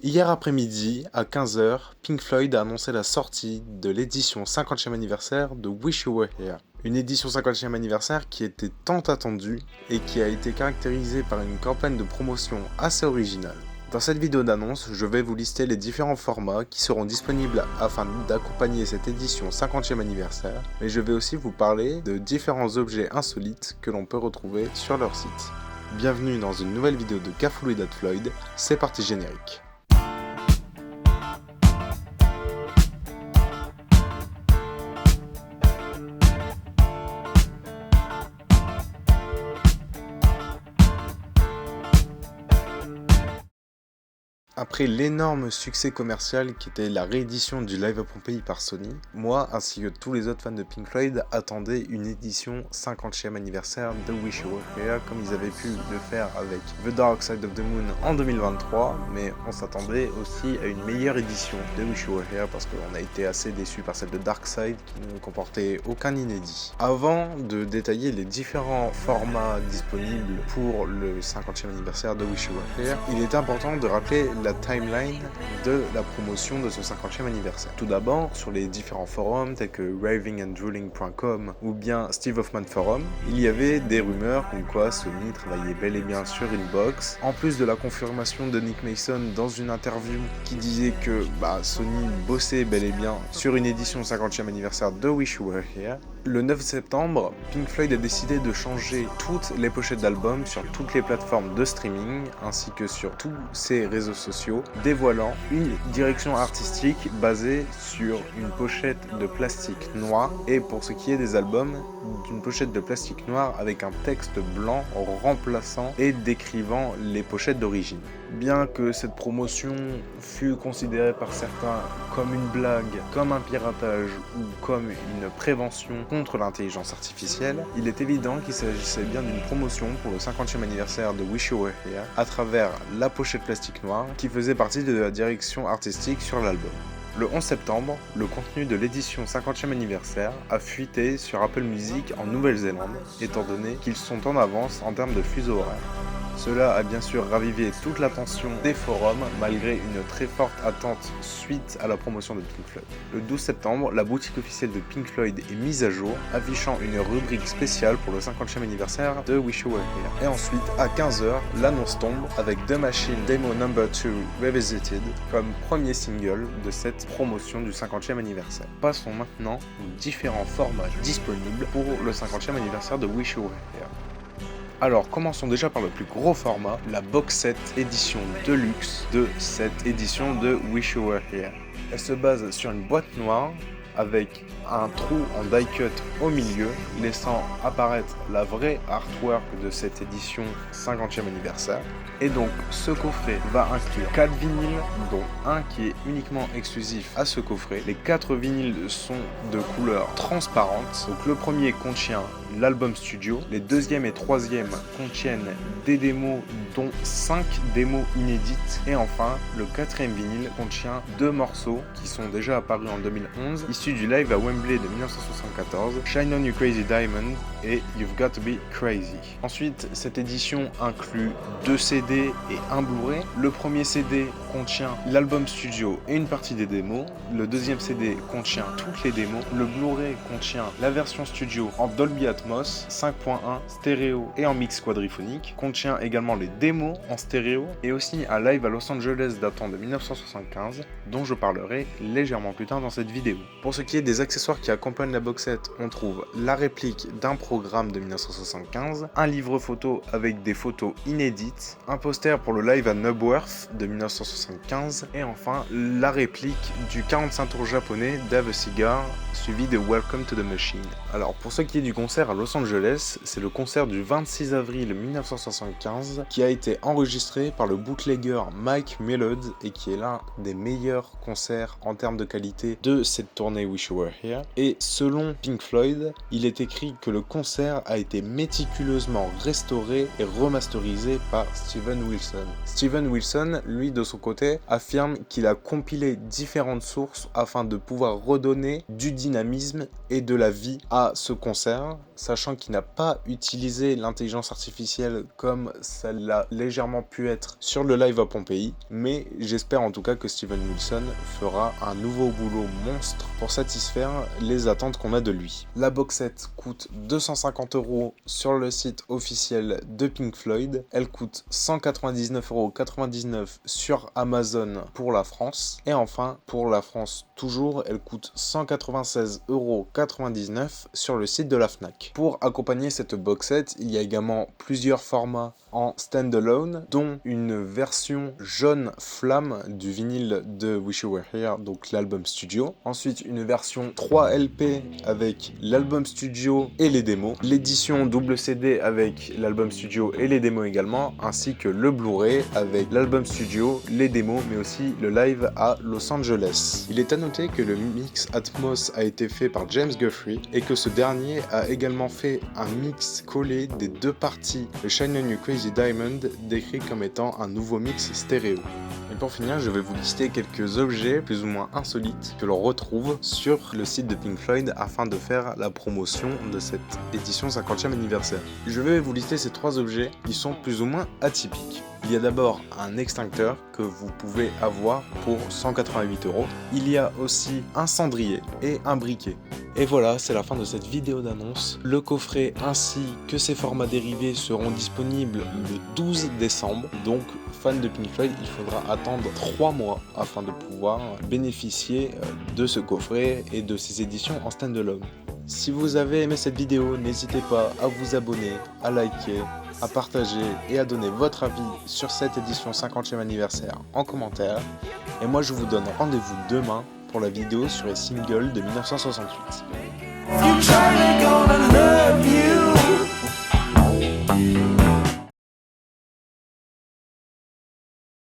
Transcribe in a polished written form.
Hier après-midi, à 15 h, Pink Floyd a annoncé la sortie de l'édition 50e anniversaire de Wish You Were Here. Une édition 50e anniversaire qui était tant attendue et qui a été caractérisée par une campagne de promotion assez originale. Dans cette vidéo d'annonce, je vais vous lister les différents formats qui seront disponibles afin d'accompagner cette édition 50e anniversaire, mais je vais aussi vous parler de différents objets insolites que l'on peut retrouver sur leur site. Bienvenue dans une nouvelle vidéo de Careful Without Floyd, c'est parti générique. Après l'énorme succès commercial qui était la réédition du Live à Pompéi par Sony, moi ainsi que tous les autres fans de Pink Floyd attendaient une édition 50e anniversaire de Wish You Were Here comme ils avaient pu le faire avec The Dark Side of the Moon en 2023, mais on s'attendait aussi à une meilleure édition de Wish You Were Here parce qu'on a été assez déçus par celle de Dark Side qui ne comportait aucun inédit. Avant de détailler les différents formats disponibles pour le 50e anniversaire de Wish You Were Here, il est important de rappeler la timeline de la promotion de ce 50e anniversaire. Tout d'abord, sur les différents forums tels que ravinganddruling.com ou bien Steve Hoffman Forum, il y avait des rumeurs comme quoi Sony travaillait bel et bien sur une box, en plus de la confirmation de Nick Mason dans une interview qui disait que Sony bossait bel et bien sur une édition 50e anniversaire de Wish You Were Here. Le 9 septembre, Pink Floyd a décidé de changer toutes les pochettes d'albums sur toutes les plateformes de streaming ainsi que sur tous ses réseaux sociaux, dévoilant une direction artistique basée sur une pochette de plastique noir et pour ce qui est des albums, d'une pochette de plastique noir avec un texte blanc remplaçant et décrivant les pochettes d'origine. Bien que cette promotion fut considérée par certains comme une blague, comme un piratage ou comme une prévention contre l'intelligence artificielle, il est évident qu'il s'agissait bien d'une promotion pour le 50e anniversaire de Wish You Were Here à travers la pochette plastique noire qui faisait partie de la direction artistique sur l'album. Le 11 septembre, le contenu de l'édition 50e anniversaire a fuité sur Apple Music en Nouvelle-Zélande, étant donné qu'ils sont en avance en termes de fuseau horaire. Cela a bien sûr ravivé toute l'attention des forums malgré une très forte attente suite à la promotion de Pink Floyd. Le 12 septembre, la boutique officielle de Pink Floyd est mise à jour, affichant une rubrique spéciale pour le 50e anniversaire de Wish You Were Here. Et ensuite, à 15 h, l'annonce tombe avec The Machine Demo No. 2 Revisited comme premier single de cette promotion du 50e anniversaire. Passons maintenant aux différents formats disponibles pour le 50e anniversaire de Wish You Were Here. Alors commençons déjà par le plus gros format, la box set édition deluxe de cette édition de Wish You Were Here. Elle se base sur une boîte noire avec un trou en die cut au milieu, laissant apparaître la vraie artwork de cette édition 50e anniversaire. Et donc ce coffret va inclure 4 vinyles, dont un qui est uniquement exclusif à ce coffret. Les 4 vinyles sont de couleur transparente. Donc le premier contient l'album studio, les deuxième et troisième contiennent des démos dont 5 démos inédites et enfin le quatrième vinyle contient 2 morceaux qui sont déjà apparus en 2011 issus du live à Wembley de 1974, Shine On You Crazy Diamond et You've Got To Be Crazy. Ensuite, cette édition inclut 2 CD et un Blu-ray. Le premier CD contient l'album studio et une partie des démos. Le deuxième CD contient toutes les démos. Le Blu-ray contient la version studio en Dolby Atmos 5.1 stéréo et en mix quadriphonique. Contient également les démos en stéréo et aussi un live à Los Angeles datant de 1975 dont je parlerai légèrement plus tard dans cette vidéo. Pour ce qui est des accessoires qui accompagnent la box set, on trouve la réplique d'un programme de 1975, un livre photo avec des photos inédites, un poster pour le live à Knobworth de 1975 et enfin la réplique du 45 tours japonais d'Have a Cigar suivi de Welcome to the Machine. Alors pour ce qui est du concert à Los Angeles, c'est le concert du 26 avril 1975 qui a été enregistré par le bootlegger Mike Millard et qui est l'un des meilleurs concerts en termes de qualité de cette tournée Wish You Were Here. Et selon Pink Floyd, il est écrit que le concert a été méticuleusement restauré et remasterisé par Steven Wilson. Steven Wilson, lui de son côté, côté, affirme qu'il a compilé différentes sources afin de pouvoir redonner du dynamisme et de la vie à ce concert, sachant qu'il n'a pas utilisé l'intelligence artificielle comme ça l'a légèrement pu être sur le live à Pompéi, mais j'espère en tout cas que Steven Wilson fera un nouveau boulot monstre pour satisfaire les attentes qu'on a de lui. La box set coûte 250 € sur le site officiel de Pink Floyd, elle coûte 199,99 € sur Amazon pour la France, et enfin pour la France toujours, elle coûte 196,99 € sur le site de la Fnac. Pour accompagner cette box set, il y a également plusieurs formats en standalone, dont une version jaune flamme du vinyle de Wish You Were Here, donc l'album studio. Ensuite, une version 3 LP avec l'album studio et les démos. L'édition double CD avec l'album studio et les démos également, ainsi que le Blu-ray avec l'album studio, les démos, mais aussi le live à Los Angeles. Il est à noter que le mix Atmos a été fait par James Guthrie et que ce dernier a également fait un mix collé des deux parties, le Shine On You Crazy Diamond, décrit comme étant un nouveau mix stéréo. Et pour finir, je vais vous lister quelques objets plus ou moins insolites que l'on retrouve sur le site de Pink Floyd afin de faire la promotion de cette édition 50e anniversaire. Je vais vous lister ces trois objets qui sont plus ou moins atypiques. Il y a d'abord un extincteur que vous pouvez avoir pour 188 €. Il y a aussi un cendrier et un briquet. Et voilà, c'est la fin de cette vidéo d'annonce. Le coffret ainsi que ses formats dérivés seront disponibles le 12 décembre. Donc, fans de Pink Floyd, il faudra attendre 3 mois afin de pouvoir bénéficier de ce coffret et de ses éditions en standalone. Si vous avez aimé cette vidéo, n'hésitez pas à vous abonner, à liker, à partager et à donner votre avis sur cette édition 50e anniversaire en commentaire. Et moi je vous donne rendez-vous demain pour la vidéo sur les singles de 1968.